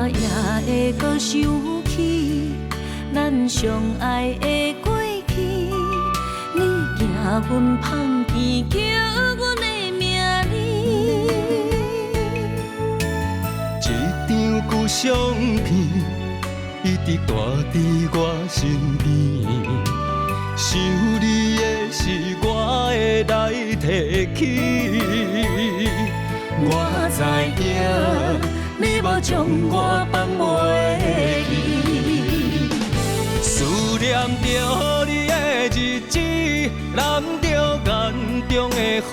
我也会搁想起咱相爱的过去。你行阮芳田，叫阮的名字。一张旧相片，一直挂伫我身边。想你的时，我会来提起。我知影，你无将我放袂记。思念着你的日子，淋着眼中的雨水，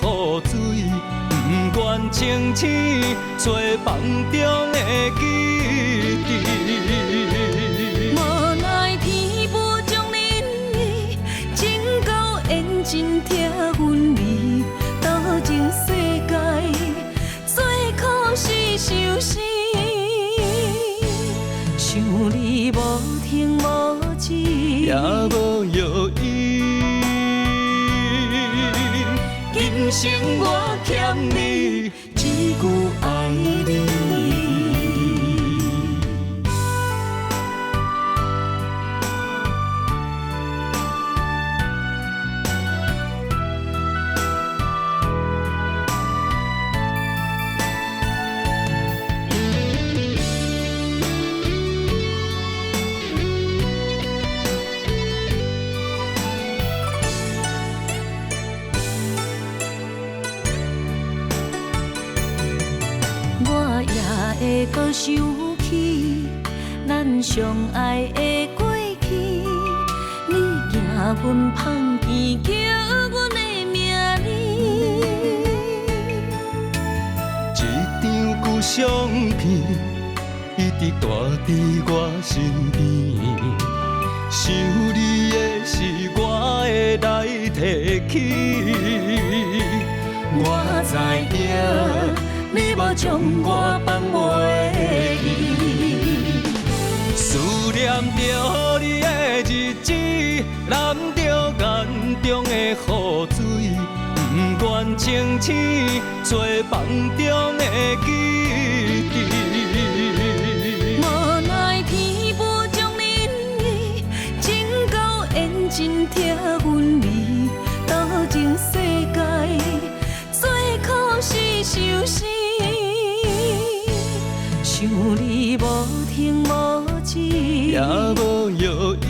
不愿清醒，找梦中的记忆。无奈天无将恁的情到缘尽，拆分离，多情世界最可是受死。想你无停无止，也无药医。今生我欠你一句爱你。我也会搁想起咱相爱的过去。你行阮芳田，叫阮的名字。一张旧相片，一直挂伫我身边。想你的时，我会来提起。我知影，你无将我放袂记。思念着你的日子，淋着眼中的雨水，不愿清醒，找梦中的记忆。无奈天无将恁的情到缘尽，拆分离，多情世界最可是受死。想你无停无止，也无药医。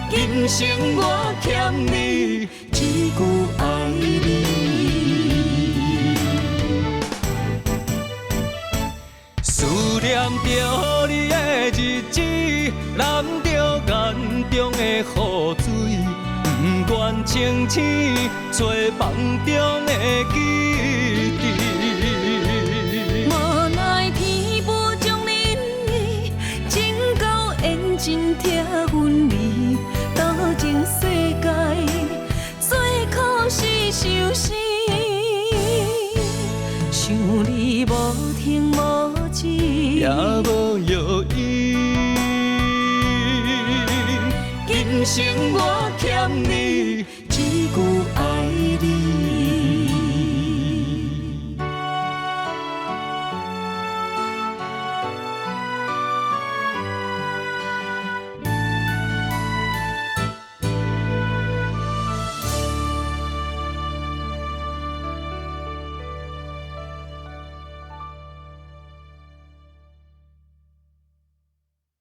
今生我欠你一句爱你。思念着你的日子，淋着眼中的雨水，不愿清醒，找梦中的记忆。无奈天无将恁的情到缘尽，拆分离，多情世界最可是受死。想你无停无止，也无药医。今生我欠你一句爱你。